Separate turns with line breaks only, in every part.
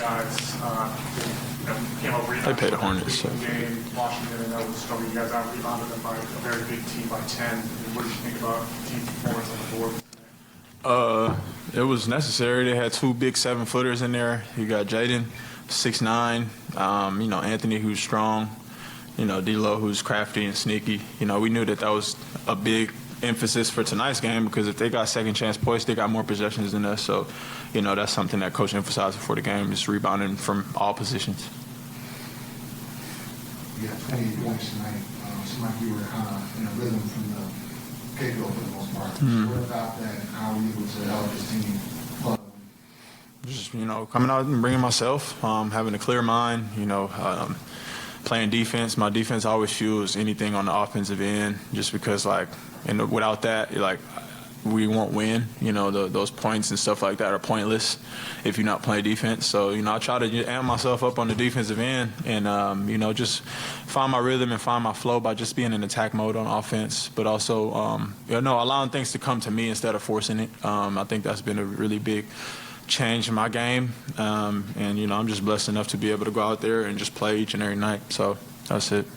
guys came up
They played the Hornets. So.
Game. Washington, and that was struggle. You guys out-rebounded them by a very big team by 10. What did you think about team performance on the board?
It was necessary. They had two big 7-footers in there. You got Jaden, 6'9", Anthony, who's strong, D'Lo, who's crafty and sneaky. We knew that was a big emphasis for tonight's game because if they got second chance points, they got more possessions than us. So, that's something that Coach emphasized before the game, just rebounding from all positions.
You got 20 points tonight. Seemed like you were kind of in a rhythm from the get-go for the most part. What about that, and how were you able to help this team plug?
Just, coming out and bringing myself, having a clear mind, playing defense. My defense always fuels anything on the offensive end just because, without that, we won't win. Those points and stuff like that are pointless if you're not playing defense. So, I try to amp myself up on the defensive end and, just find my rhythm and find my flow by just being in attack mode on offense, but also, allowing things to come to me instead of forcing it. I think that's been a really big change in my game. I'm just blessed enough to be able to go out there and just play each and every night. So that's it.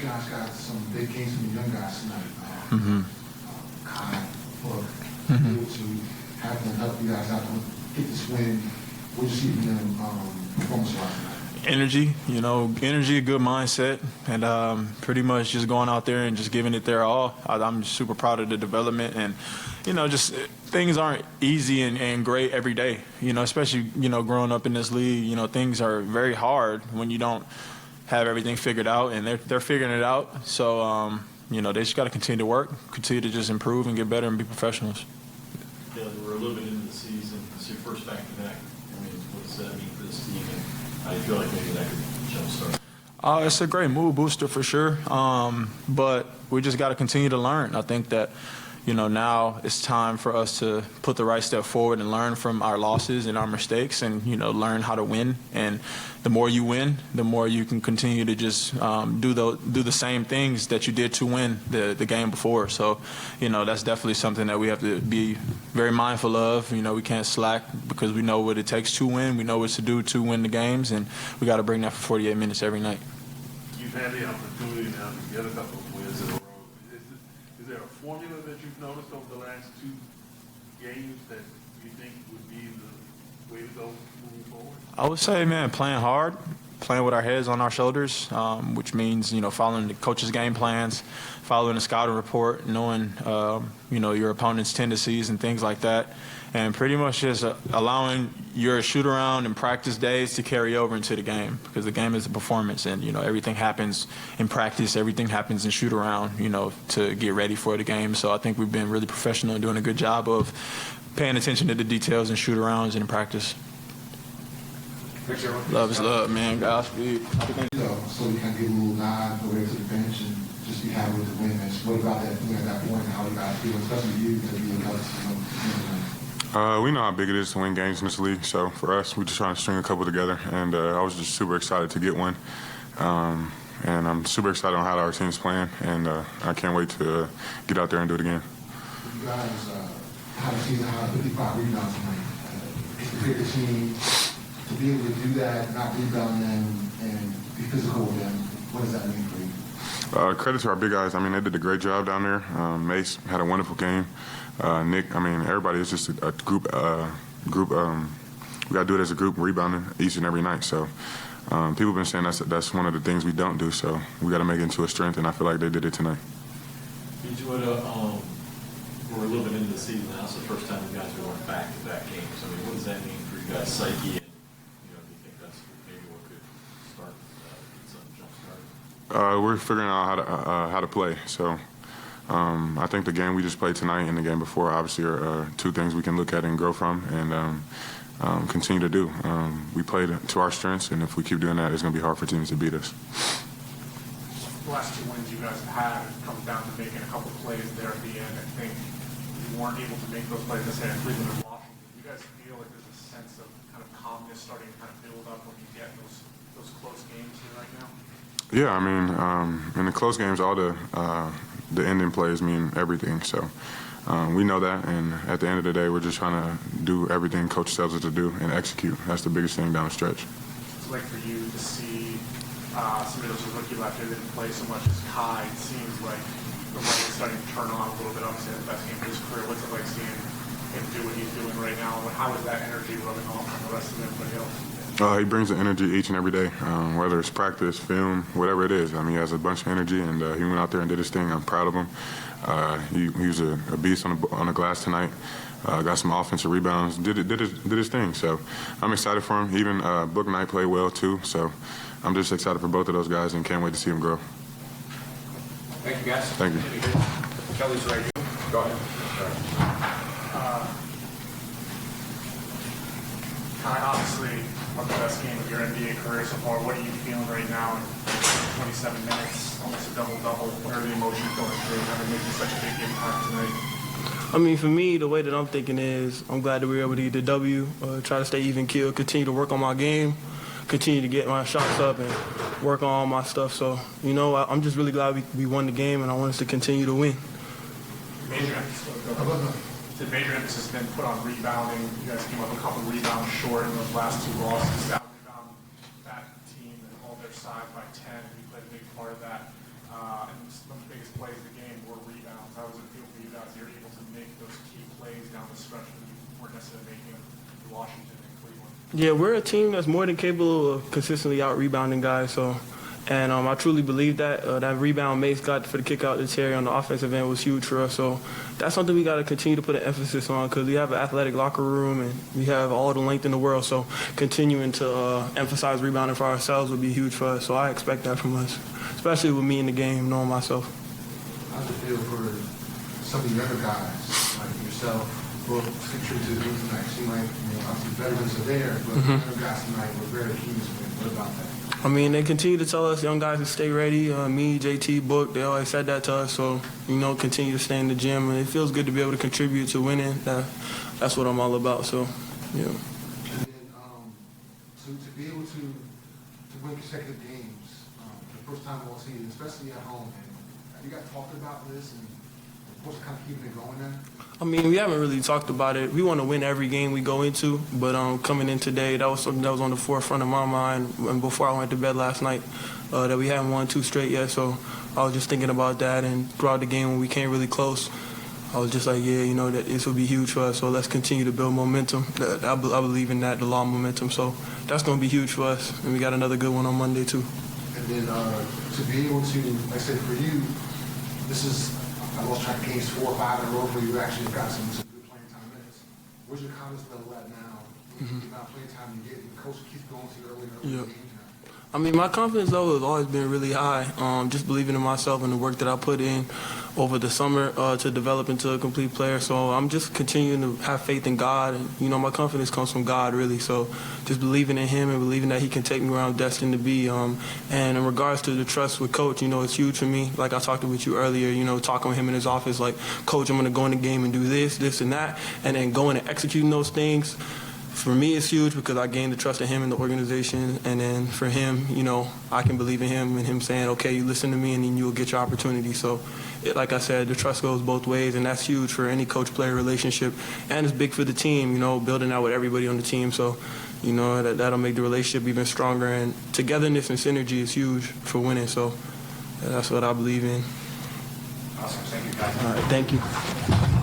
You guys got some big games from the young guys tonight. Kai, Hook, to have them help you guys out to get this win. What did you see from them performance-wise tonight?
Energy, a good mindset, and pretty much just going out there and just giving it their all. I'm super proud of the development, and just things aren't easy and great every day. Especially growing up in this league, things are very hard when you don't have everything figured out, and they're figuring it out. So they just got to continue to work, continue to just improve and get better and be professionals.
Yeah, we're a little bit into the season. It's your first back-to-back. What does that mean for this team? And I feel like maybe that could jumpstart.
It's a great mood booster for sure, but we just got to continue to learn. I think that, now it's time for us to put the right step forward and learn from our losses and our mistakes and, learn how to win. And the more you win, the more you can continue to just do the same things that you did to win the game before. So, that's definitely something that we have to be very mindful of. We can't slack because we know what it takes to win. We know what to do to win the games, and we got to bring that for 48 minutes every night.
You've had the opportunity now to get a couple of wins in a row. Is there a formula that you've noticed over the last 2 games that you think would be the way to go moving forward?
I would say, man, playing hard, playing with our heads on our shoulders, which means, following the coach's game plans, following the scouting report, knowing, your opponent's tendencies and things like that, and pretty much just allowing your shoot-around and practice days to carry over into the game because the game is a performance and, everything happens in practice, everything happens in shoot-around, to get ready for the game. So I think we've been really professional and doing a good job of paying attention to the details and shoot-arounds and in practice. Love is love, man. Godspeed.
So you can get a little nod over there to the bench and just be happy with the win. What about that point and how you guys feel, especially you to be
we know how big it is to win games in this league. So for us, we're just trying to string a couple together. And I was just super excited to get one. And I'm super excited on how our team's playing. And I can't wait to get out there and do it again.
You guys had a season high 55 rebounds tonight. It's the bigger team. To be able to do that, not rebound them, and be physical with them, what does that mean for you?
Credit to our big guys. They did a great job down there. Mace had a wonderful game. Nick, everybody is just a group. We got to do it as a group, rebounding each and every night. So people have been saying that's one of the things we don't do. So we got to make it into a strength, and I feel like they did it tonight.
We're a little bit into the season now. It's the first time you guys are going back-to-back games. What does that mean for you guys' psyche?
We're figuring out how to play. So I think the game we just played tonight and the game before obviously are 2 things we can look at and grow from and continue to do. We played to our strengths, and if we keep doing that, it's going to be hard for teams to beat us.
The last 2 wins you guys have had, it comes down to making a couple plays there at the end. I think you weren't able to make those plays this in Cleveland and Washington. Do you guys feel like there's a sense of kind of calmness starting to kind of build up when you get those close games here right now?
Yeah, in the close games, all the ending plays mean everything. So We know that, and at the end of the day, we're just trying to do everything Coach tells us to do and execute. That's the biggest thing down the stretch.
It's like for you to see somebody that's a rookie last year that didn't play so much as Kai. It seems like the light is starting to turn on a little bit. Obviously, the best game of his career. What's it like seeing him do what he's doing right now? How is that energy rubbing off on the rest of everybody else?
He brings the energy each and every day, whether it's practice, film, whatever it is. I mean, he has a bunch of energy, and he went out there and did his thing. I'm proud of him. He was a beast on the glass tonight. Got some offensive rebounds, did his thing. So I'm excited for him. Even Book Knight played well too. So I'm just excited for both of those guys and can't wait to see him grow.
Thank you, guys.
Thank you.
Kelly's right here. Go ahead.
Kai, obviously, one of the best game of your NBA career so far. What are you feeling right now in 27 minutes, almost a double-double? What are the emotions going through, having making such a big impact tonight?
I mean, for me, the way that I'm thinking is I'm glad that we were able to get the W, try to stay even keel, continue to work on my game, continue to get my shots up and work on all my stuff. So, you know, I'm just really glad we won the game, and I want us to continue to win.
Major emphasis has been put on rebounding. You guys came up a couple rebounds short in those last two losses. Out rebound that team and hold their side by 10. You played a big part of that. And some of the biggest plays of the game were rebounds. How does it feel for you guys? You're able to make those key plays down the stretch that you weren't necessarily making in Washington and Cleveland.
Yeah, we're a team that's more than capable of consistently out-rebounding guys. And I truly believe that. That rebound Mace got for the kick out to Terry on the offensive end was huge for us. So that's something we got to continue to put an emphasis on because we have an athletic locker room and we have all the length in the world. So continuing to emphasize rebounding for ourselves would be huge for us. So I expect that from us, especially with me in the game, knowing myself.
How does it feel for some of the other guys, like yourself, who contributed to the game tonight? Seem like, obviously veterans are there, but the other guys tonight were very key to win. What about that?
I mean, they continue to tell us young guys to stay ready. Me, JT, Book, they always said that to us. So, continue to stay in the gym. And it feels good to be able to contribute to winning. That's what I'm all about. So, yeah.
And then to be able to win consecutive games, the first time all season, especially at home, have you guys talked about this and of course kind of keeping it going then?
I mean, we haven't really talked about it. We want to win every game we go into, but coming in today, that was something that was on the forefront of my mind. And before I went to bed last night, that we haven't won 2 straight yet. So I was just thinking about that, and throughout the game when we came really close, I was just like, yeah, that this will be huge for us. So let's continue to build momentum. I believe in that, the law of momentum. So that's going to be huge for us, and we got another good one on Monday too.
And then to be able to, like I said, for you, this is. I lost track of games 4 or 5 in a row where you actually got some good playing time minutes. Where's your confidence level at now? The amount of playing time you get, the coach keeps going to you early games now.
I mean, my confidence level has always been really high. Just believing in myself and the work that I put in over the summer to develop into a complete player. So I'm just continuing to have faith in God. And, my confidence comes from God, really. So just believing in Him and believing that He can take me where I'm destined to be. And in regards to the trust with Coach, it's huge for me. Like I talked with you earlier, talking with him in his office, like, Coach, I'm going to go in the game and do this, this, and that. And then going and executing those things. For me, it's huge because I gained the trust of him and the organization. And then for him, I can believe in him and him saying, okay, you listen to me and then you'll get your opportunity. So, like I said, the trust goes both ways, and that's huge for any coach-player relationship. And it's big for the team, building out with everybody on the team. So, that'll make the relationship even stronger. And togetherness and synergy is huge for winning. So that's what I believe in.
Awesome. Thank you, guys.
All right, thank you.